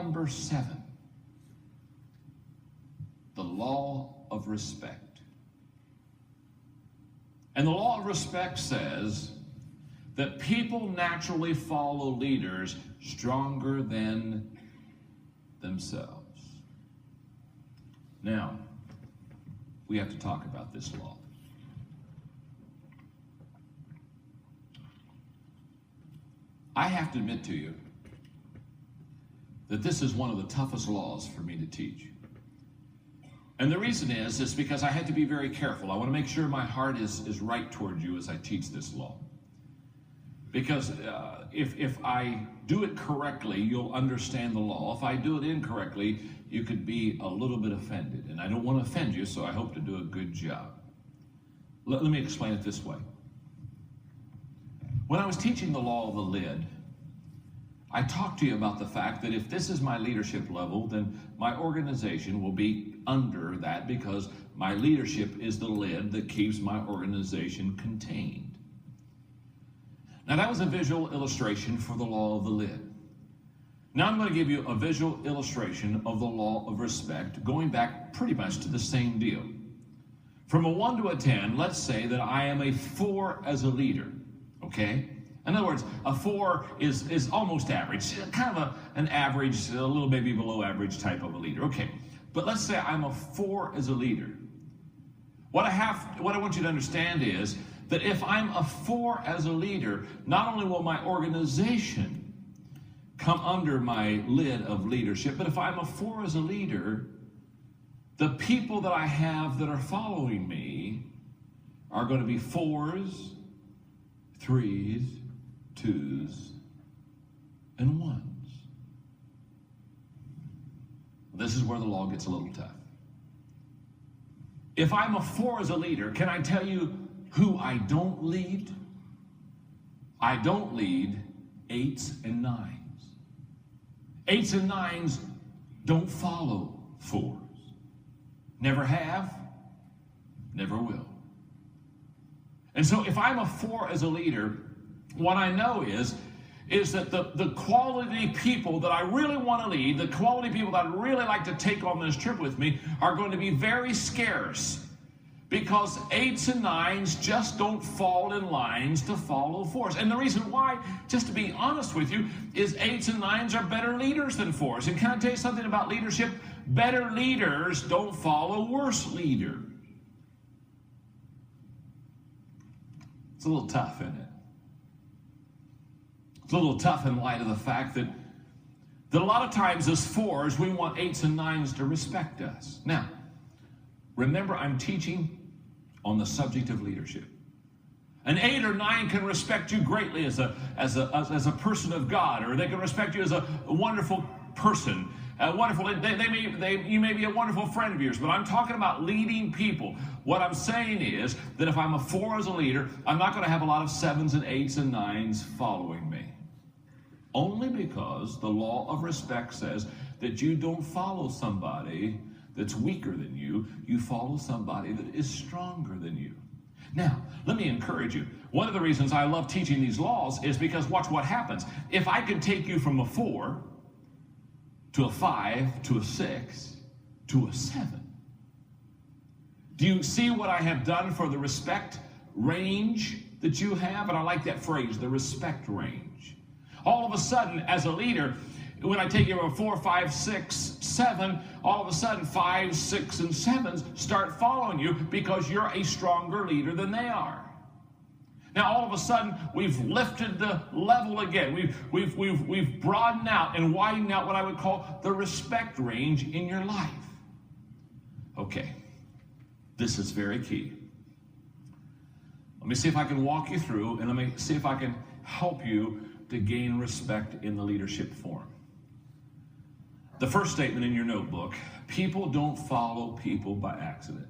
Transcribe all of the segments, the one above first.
number 7. The law of respect. And the law of respect says that people naturally follow leaders stronger than themselves. Now, we have to talk about this law. I have to admit to you that this is one of the toughest laws for me to teach. And the reason is because I had to be very careful. I want to make sure my heart is right toward you as I teach this law. Because if I do it correctly, you'll understand the law. If I do it incorrectly, you could be a little bit offended. And I don't want to offend you, so I hope to do a good job. Let me explain it this way. When I was teaching the law of the lid, I talked to you about the fact that if this is my leadership level, then my organization will be under that because my leadership is the lid that keeps my organization contained. Now that was a visual illustration for the law of the lid. Now I'm going to give you a visual illustration of the law of respect, going back pretty much to the same deal. From a 1 to a 10, let's say that I am a 4 as a leader, okay? In other words, a 4 is almost average, kind of an average, a little maybe below average type of a leader. Okay, but let's say I'm a 4 as a leader. What I want you to understand is that if I'm a 4 as a leader, not only will my organization come under my lid of leadership, but if I'm a 4 as a leader, the people that I have that are following me are going to be 4s, 3s, 2s, and 1s. This is where the law gets a little tough. If I'm a 4 as a leader, can I tell you who I don't lead? I don't lead 8s and 9s. 8s and 9s don't follow 4s. Never have, never will. And so if I'm a 4 as a leader, what I know is that the quality people that I really want to lead, the quality people that I'd really like to take on this trip with me are going to be very scarce because 8s and 9s just don't fall in lines to follow 4s. And the reason why, just to be honest with you, is 8s and 9s are better leaders than 4s. And can I tell you something about leadership? Better leaders don't follow worse leaders. It's a little tough, isn't it? It's a little tough in light of the fact that a lot of times as 4s, we want 8s and 9s to respect us. Now, remember, I'm teaching on the subject of leadership. An 8 or 9 can respect you greatly as a person of God, or they can respect you as a wonderful person. You may be a wonderful friend of yours, but I'm talking about leading people. What I'm saying is that if I'm a 4 as a leader, I'm not going to have a lot of 7s and 8s and 9s following me. Only because the law of respect says that you don't follow somebody that's weaker than you. You follow somebody that is stronger than you. Now, let me encourage you. One of the reasons I love teaching these laws is because watch what happens. If I can take you from a 4 to a 5 to a 6 to a 7, do you see what I have done for the respect range that you have? And I like that phrase, the respect range. All of a sudden, as a leader, when I take you from 4, 5, 6, 7, all of a sudden 5, 6, and 7s start following you because you're a stronger leader than they are. Now, all of a sudden, we've lifted the level again. We've broadened out and widened out what I would call the respect range in your life. Okay, this is very key. Let me see if I can walk you through, and let me see if I can help you to gain respect in the leadership forum. The first statement in your notebook: people don't follow people by accident.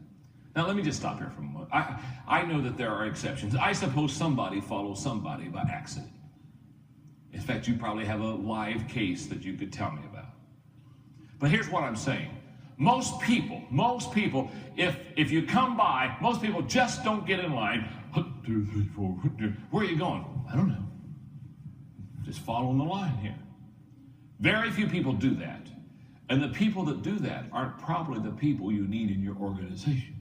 Now, let me just stop here for a moment. I know that there are exceptions. I suppose somebody follows somebody by accident. In fact, you probably have a live case that you could tell me about. But here's what I'm saying. Most people, if you come by, most people just don't get in line. 1, 2, 3, 4. Where are you going? I don't know. Just following the line here. Very few people do that. And the people that do that aren't probably the people you need in your organization.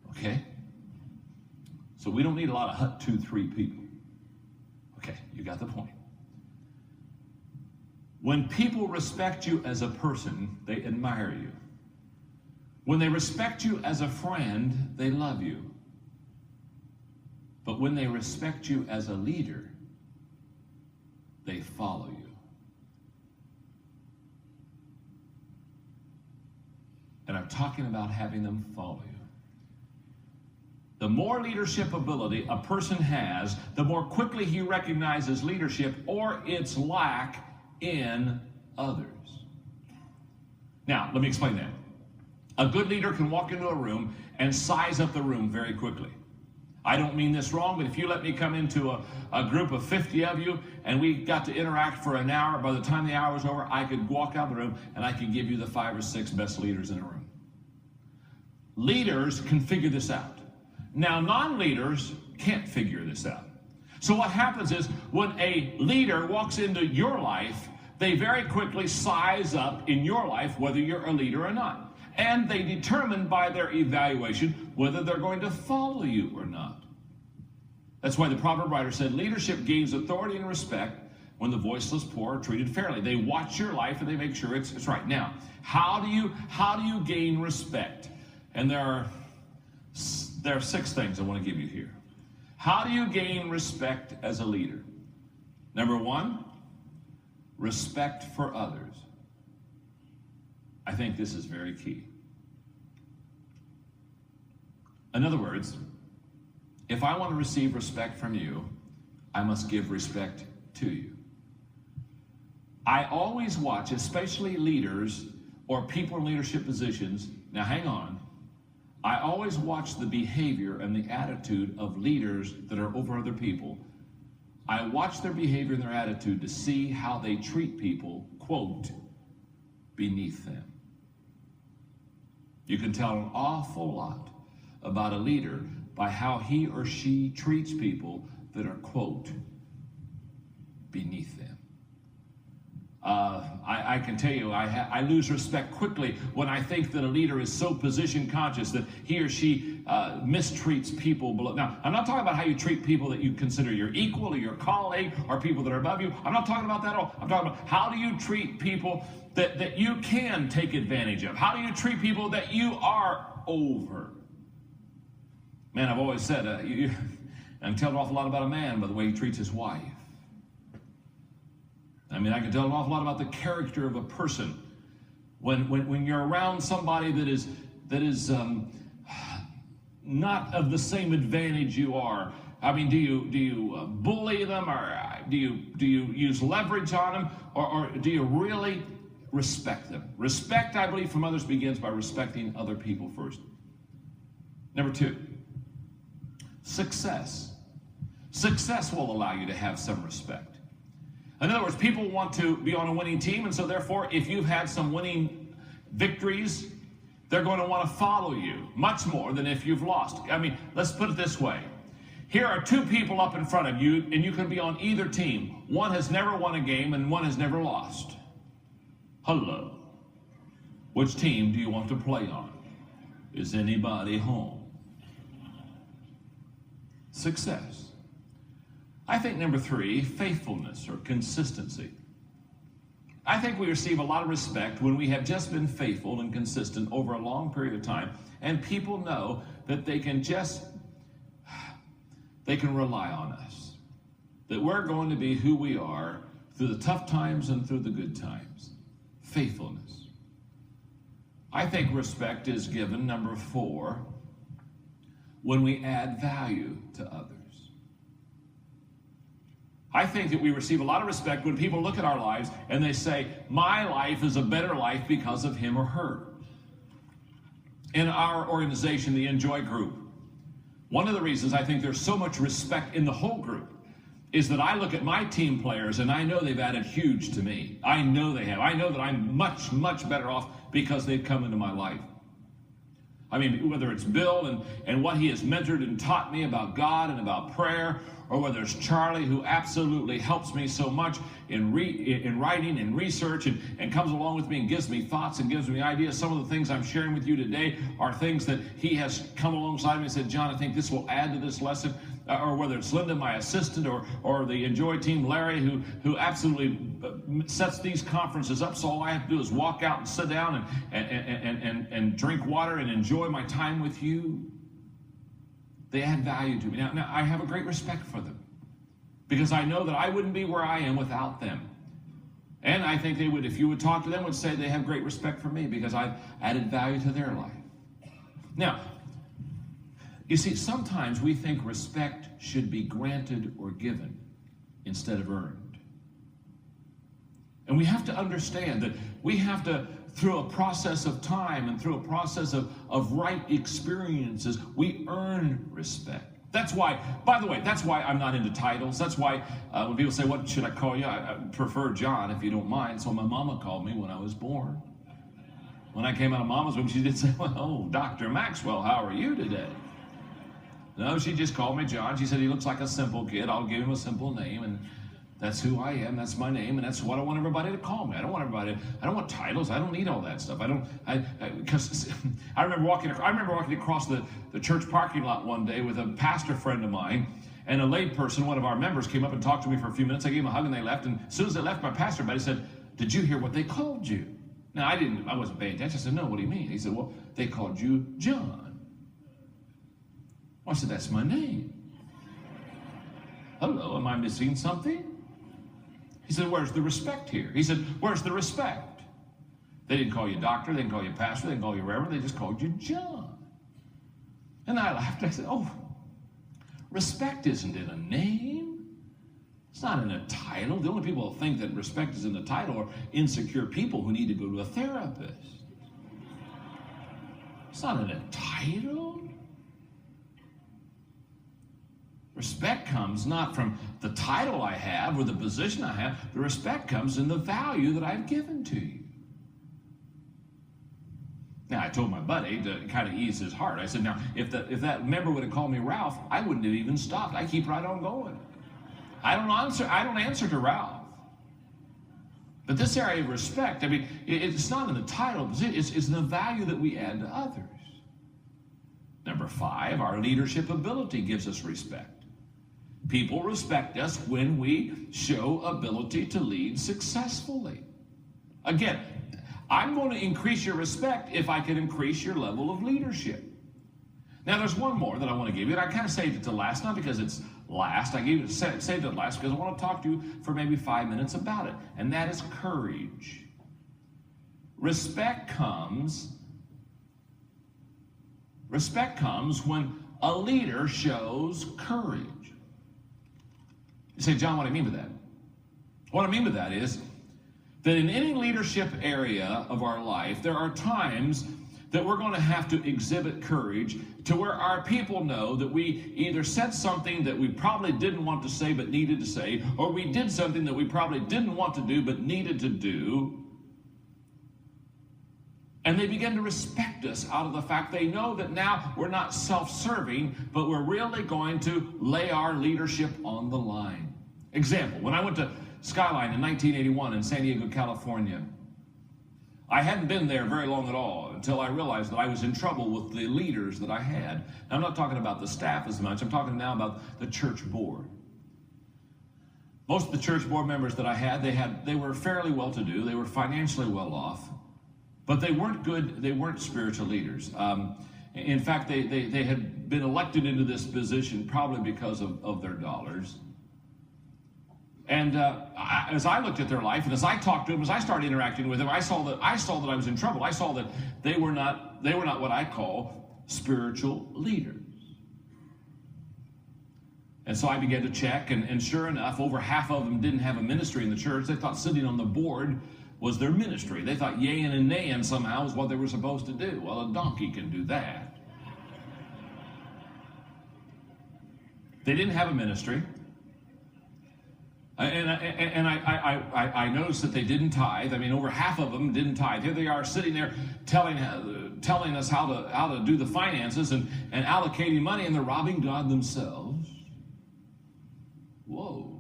Okay? So we don't need a lot of hut 2, 3 people. Okay, you got the point. When people respect you as a person, they admire you. When they respect you as a friend, they love you. But when they respect you as a leader, they follow you. And I'm talking about having them follow you. The more leadership ability a person has, the more quickly he recognizes leadership or its lack in others. Now, let me explain that. A good leader can walk into a room and size up the room very quickly. I don't mean this wrong, but if you let me come into a group of 50 of you and we got to interact for an hour, by the time the hour was over, I could walk out of the room and I could give you the 5 or 6 best leaders in a room. Leaders can figure this out. Now, non-leaders can't figure this out. So what happens is when a leader walks into your life, they very quickly size up in your life whether you're a leader or not. And they determine by their evaluation whether they're going to follow you or not. That's why the proverb writer said, leadership gains authority and respect when the voiceless poor are treated fairly. They watch your life and they make sure it's right. Now, how do you gain respect? And there are 6 things I want to give you here. How do you gain respect as a leader? Number 1, respect for others. I think this is very key. In other words, if I want to receive respect from you, I must give respect to you. I always watch, especially leaders or people in leadership positions. Now hang on. I always watch the behavior and the attitude of leaders that are over other people. I watch their behavior and their attitude to see how they treat people, quote, beneath them. You can tell an awful lot about a leader by how he or she treats people that are, quote, beneath them. I can tell you, I lose respect quickly when I think that a leader is so position conscious that he or she mistreats people below. Now, I'm not talking about how you treat people that you consider your equal or your colleague or people that are above you. I'm not talking about that at all. I'm talking about how do you treat people that you can take advantage of? How do you treat people that you are over? Man, I've always said, I can tell an awful lot about a man by the way he treats his wife. I mean, I can tell an awful lot about the character of a person when you're around somebody that is not of the same advantage you are. I mean, do you bully them, or do you use leverage on them, or do you really respect them? Respect, I believe, from others begins by respecting other people first. Number 2, success. Success will allow you to have some respect. In other words, people want to be on a winning team, and so therefore, if you've had some winning victories, they're going to want to follow you much more than if you've lost. I mean, let's put it this way. Here are 2 people up in front of you, and you can be on either team. One has never won a game, and one has never lost. Hello. Which team do you want to play on? Is anybody home? Success. I think number 3, faithfulness or consistency. I think we receive a lot of respect when we have just been faithful and consistent over a long period of time, and people know that they can rely on us, that we're going to be who we are through the tough times and through the good times. Faithfulness. I think respect is given, number 4, when we add value to others. I think that we receive a lot of respect when people look at our lives and they say, my life is a better life because of him or her. In our organization, the Enjoy Group, one of the reasons I think there's so much respect in the whole group is that I look at my team players and I know they've added huge to me. I know they have. I know that I'm much, much better off because they've come into my life. I mean, whether it's Bill and what he has mentored and taught me about God and about prayer, or whether it's Charlie, who absolutely helps me so much in writing and research and comes along with me and gives me thoughts and gives me ideas. Some of the things I'm sharing with you today are things that he has come alongside me and said, John, I think this will add to this lesson. Or whether it's Linda, my assistant, or the Enjoy team, Larry, who absolutely sets these conferences up. So all I have to do is walk out and sit down and drink water and enjoy my time with you. They add value to me. Now, I have a great respect for them because I know that I wouldn't be where I am without them. And I think they would, if you would talk to them, would say they have great respect for me because I've added value to their life. Now, you see, sometimes we think respect should be granted or given instead of earned. And we have to understand that we have to, through a process of time and through a process of right experiences, we earn respect. That's why, by the way, that's why I'm not into titles. That's why when people say, what should I call you? I prefer John, if you don't mind. So my mama called me when I was born. When I came out of mama's womb, she did say, well, oh, Dr. Maxwell, how are you today? No, she just called me John. She said, he looks like a simple kid. I'll give him a simple name, and that's who I am. That's my name, and that's what I want everybody to call me. I don't want titles. I don't need all that stuff. Because I remember walking across the church parking lot one day with a pastor friend of mine, and a lay person, one of our members, came up and talked to me for a few minutes. I gave him a hug, and they left. And as soon as they left, my pastor buddy said, did you hear what they called you? Now, I wasn't paying attention. I said, no, what do you mean? He said, well, they called you John. I said, that's my name. Hello, am I missing something? He said, where's the respect here? He said, where's the respect? They didn't call you doctor, they didn't call you pastor, they didn't call you reverend, they just called you John. And I laughed. I said, oh, respect isn't in a name. It's not in a title. The only people who think that respect is in the title are insecure people who need to go to a therapist. It's not in a title. Respect comes not from the title I have or the position I have. The respect comes in the value that I've given to you. Now, I told my buddy to kind of ease his heart. I said, now, if that member would have called me Ralph, I wouldn't have even stopped. I keep right on going. I don't answer to Ralph. But this area of respect, I mean, it's not in the title, it's in the value that we add to others. Number 5, our leadership ability gives us respect. People respect us when we show ability to lead successfully. Again, I'm going to increase your respect if I can increase your level of leadership. Now, there's one more that I want to give you, and I kind of saved it to last, not because it's last. I saved it last because I want to talk to you for maybe 5 minutes about it, and that is courage. Respect comes when a leader shows courage. You say, John, what do I mean by that? What I mean by that is that in any leadership area of our life, there are times that we're going to have to exhibit courage to where our people know that we either said something that we probably didn't want to say but needed to say, or we did something that we probably didn't want to do but needed to do. And they begin to respect us out of the fact they know that now we're not self-serving, but we're really going to lay our leadership on the line. Example, when I went to Skyline in 1981 in San Diego, California, I hadn't been there very long at all until I realized that I was in trouble with the leaders that I had. Now, I'm not talking about the staff as much. I'm talking now about the church board. Most of the church board members that I had, they were fairly well-to-do. They were financially well off. But they weren't good, they weren't spiritual leaders. In fact, they had been elected into this position probably because of their dollars. And as I looked at their life, and as I talked to them, as I started interacting with them, I saw that I was in trouble. I saw that they were not what I call spiritual leaders. And so I began to check, and sure enough, over half of them didn't have a ministry in the church. They thought sitting on the board was their ministry. They thought yaying and naying somehow was what they were supposed to do. Well, a donkey can do that. They didn't have a ministry. And I noticed that they didn't tithe. I mean, over half of them didn't tithe. Here they are sitting there telling us how to do the finances and allocating money, and they're robbing God themselves. whoa,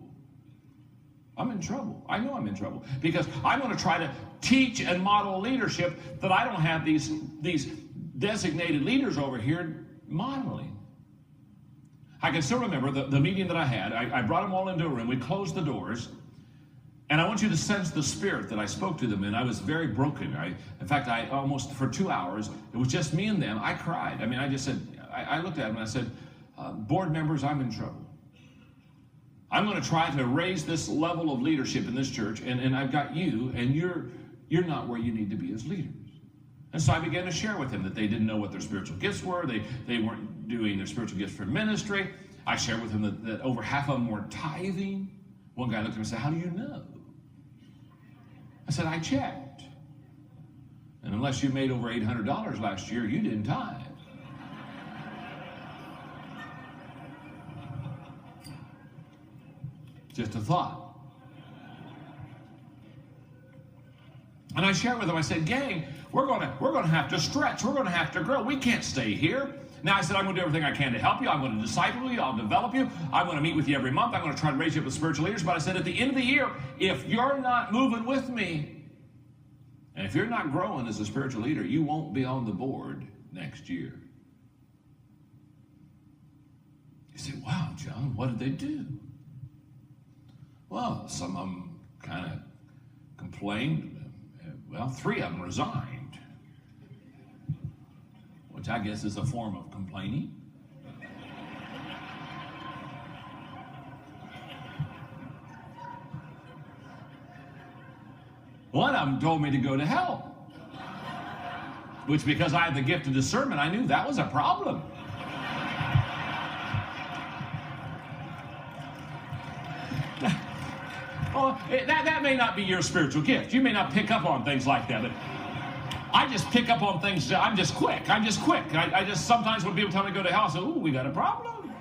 I'm in trouble. I know I'm in trouble because I'm going to try to teach and model leadership that I don't have these designated leaders over here modeling. I can still remember the meeting that I had. I brought them all into a room. We closed the doors. And I want you to sense the spirit that I spoke to them in. I was very broken. In fact, I almost, for 2 hours, it was just me and them. I cried. I mean, I just said, I looked at them and I said, board members, I'm in trouble. I'm going to try to raise this level of leadership in this church, and I've got you, and you're not where you need to be as leaders. And so I began to share with them that they didn't know what their spiritual gifts were. They weren't doing their spiritual gifts for ministry. I shared with them that over half of them weren't tithing. One guy looked at me and said, how do you know? I said, I checked. And unless you made over $800 last year, you didn't tithe. Just a thought. And I shared with them, I said, gang, we're going to have to stretch. We're going to have to grow. We can't stay here. Now, I said, I'm going to do everything I can to help you. I'm going to disciple you. I'll develop you. I'm going to meet with you every month. I'm going to try to raise you up as spiritual leaders. But I said, at the end of the year, if you're not moving with me, and if you're not growing as a spiritual leader, you won't be on the board next year. You say, wow, John, what did they do? Well, some of them kind of complained. Well, 3 of them resigned, which I guess is a form of complaining. One of them told me to go to hell, which, because I had the gift of discernment, I knew that was a problem. Well, that may not be your spiritual gift. You may not pick up on things like that, but I just pick up on things. I'm just quick. I just sometimes when people tell me to go to hell, I say, ooh, we got a problem.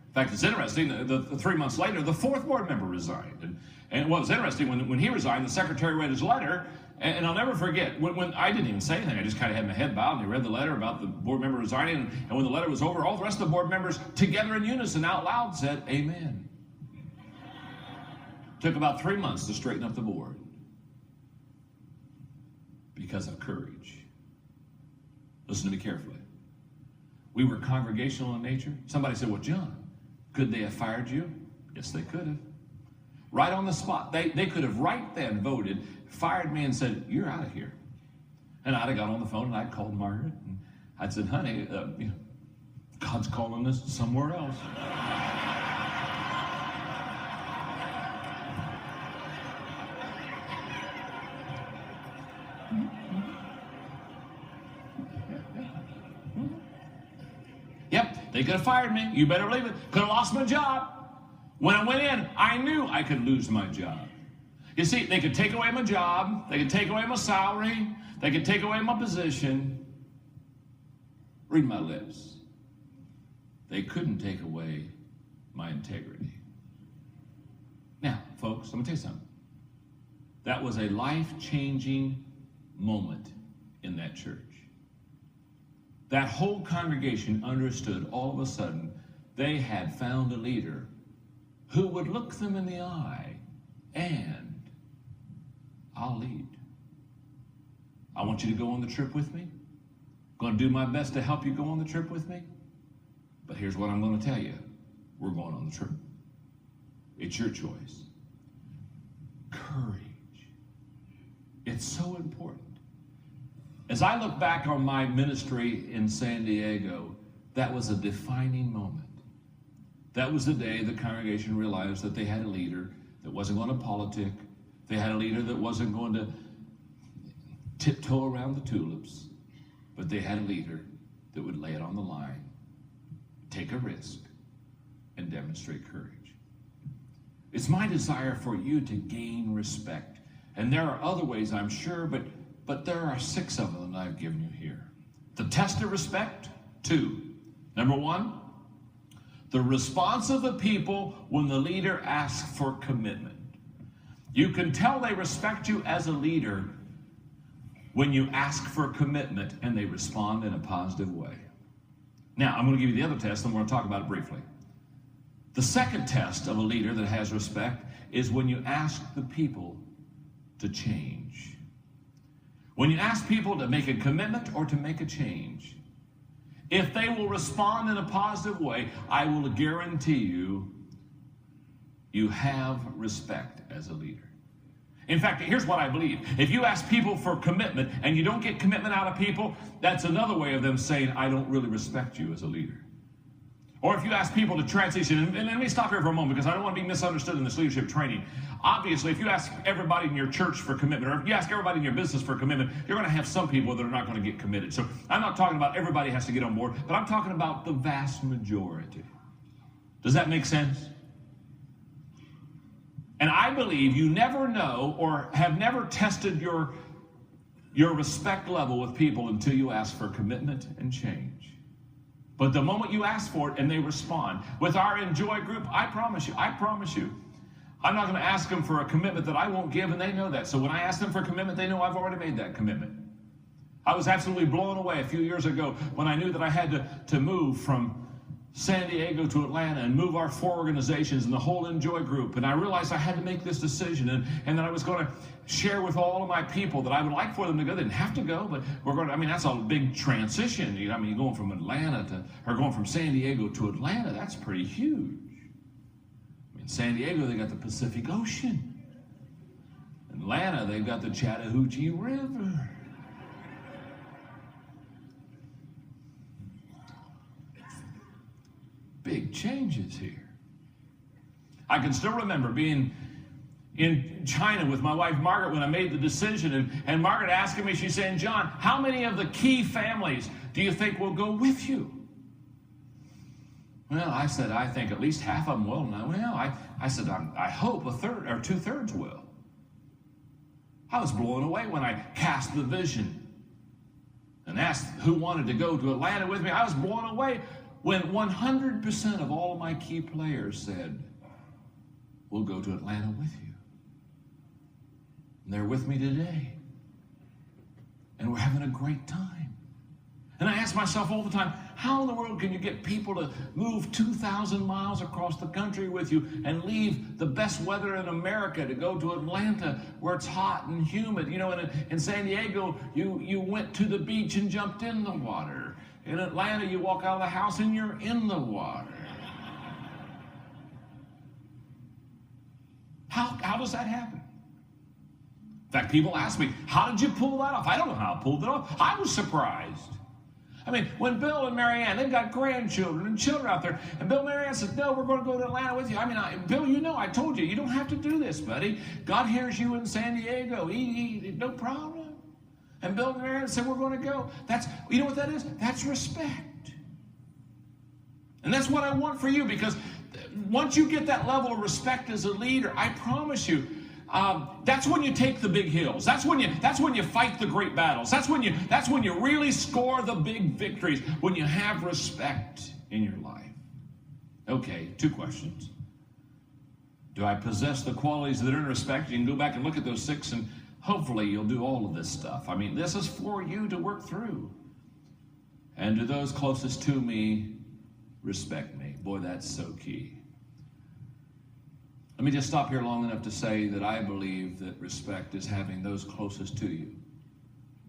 In fact, it's interesting, the 3 months later, the 4th board member resigned. And what was interesting, when he resigned, the secretary read his letter, and I'll never forget, when I didn't even say anything, I just kind of had my head bowed, and he read the letter about the board member resigning, and when the letter was over, all the rest of the board members, together in unison, out loud, said, amen. Took about 3 months to straighten up the board because of courage. Listen to me carefully. We were congregational in nature. Somebody said, well, John, could they have fired you? Yes, they could have. Right on the spot. They could have right then voted, fired me and said, you're out of here. And I'd have got on the phone and I'd called Margaret and I'd said, honey, God's calling us somewhere else. Yep, they could have fired me. You better believe it. Could have lost my job. When I went in, I knew I could lose my job. You see, they could take away my job. They could take away my salary. They could take away my position. Read my lips. They couldn't take away my integrity. Now, folks, let me tell you something. That was a life-changing moment in that church. That whole congregation understood all of a sudden they had found a leader who would look them in the eye and I'll lead. I want you to go on the trip with me. I'm going to do my best to help you go on the trip with me. But here's what I'm going to tell you. We're going on the trip. It's your choice. Courage. It's so important. As I look back on my ministry in San Diego, that was a defining moment. That was the day the congregation realized that they had a leader that wasn't going to politic. They had a leader that wasn't going to tiptoe around the tulips, but they had a leader that would lay it on the line, take a risk, and demonstrate courage. It's my desire for you to gain respect. And there are other ways, I'm sure, but there are 6 of them that I've given you here. The test of respect, 2. Number 1, the response of the people when the leader asks for commitment. You can tell they respect you as a leader when you ask for commitment and they respond in a positive way. Now, I'm going to give you the other test, and we're going to talk about it briefly. The second test of a leader that has respect is when you ask the people to change. When you ask people to make a commitment or to make a change. If they will respond in a positive way, I will guarantee you, you have respect as a leader. In fact, here's what I believe. If you ask people for commitment and you don't get commitment out of people, that's another way of them saying, I don't really respect you as a leader. Or if you ask people to transition, and let me stop here for a moment because I don't want to be misunderstood in this leadership training. Obviously, if you ask everybody in your church for commitment, or if you ask everybody in your business for commitment, you're going to have some people that are not going to get committed. So I'm not talking about everybody has to get on board, but I'm talking about the vast majority. Does that make sense? And I believe you never know or have never tested your respect level with people until you ask for commitment and change. But the moment you ask for it and they respond, with our Enjoy group, I promise you, I'm not going to ask them for a commitment that I won't give, and they know that. So when I ask them for a commitment, they know I've already made that commitment. I was absolutely blown away a few years ago when I knew that I had to move from San Diego to Atlanta and move our 4 organizations and the whole Enjoy group. And I realized I had to make this decision, and that I was going to share with all of my people that I would like for them to go. They didn't have to go, but we're going to, that's a big transition. You're going from going from San Diego to Atlanta, that's pretty huge. In San Diego, they got the Pacific Ocean. In Atlanta, they've got the Chattahoochee River. Big changes here. I can still remember being in China with my wife Margaret when I made the decision, and Margaret asking me, she's saying, John, how many of the key families do you think will go with you? Well, I said, I think at least half of them will. I said, I hope a third or 2/3 will. I was blown away when I cast the vision and asked who wanted to go to Atlanta with me. I was blown away when 100% of all of my key players said, we'll go to Atlanta with you. And they're with me today. And we're having a great time. And I ask myself all the time, how in the world can you get people to move 2,000 miles across the country with you and leave the best weather in America to go to Atlanta where it's hot and humid? In San Diego, you went to the beach and jumped in the water. In Atlanta, you walk out of the house and you're in the water. How does that happen? In fact, people ask me, how did you pull that off? I don't know how I pulled it off. I was surprised. When Bill and Marianne, they've got grandchildren and children out there, and Bill and Marianne said, no, we're going to go to Atlanta with you. Bill, I told you, you don't have to do this, buddy. God hears you in San Diego. No problem. And Bill and Marianne said, we're going to go. You know what that is? That's respect. And that's what I want for you, because once you get that level of respect as a leader, I promise you, that's when you take the big hills. That's when you fight the great battles. That's when you really score the big victories, when you have respect in your life. Okay, 2 questions. Do I possess the qualities that are in respect? You can go back and look at those 6, and hopefully you'll do all of this stuff. This is for you to work through. And to those closest to me, respect me. Boy, that's so key. Let me just stop here long enough to say that I believe that respect is having those closest to you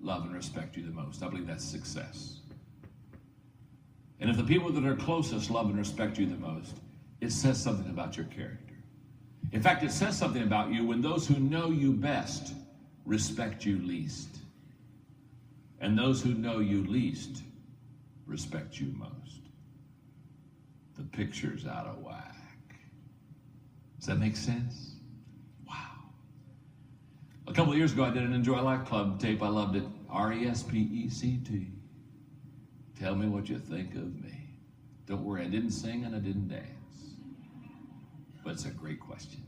love and respect you the most. I believe that's success. And if the people that are closest love and respect you the most, it says something about your character. In fact, it says something about you when those who know you best respect you least, and those who know you least respect you most. The picture's out of whack. Does that make sense? Wow. A couple of years ago, I did an Enjoy Life Club tape. I loved it. RESPECT. Tell me what you think of me. Don't worry, I didn't sing and I didn't dance. But it's a great question.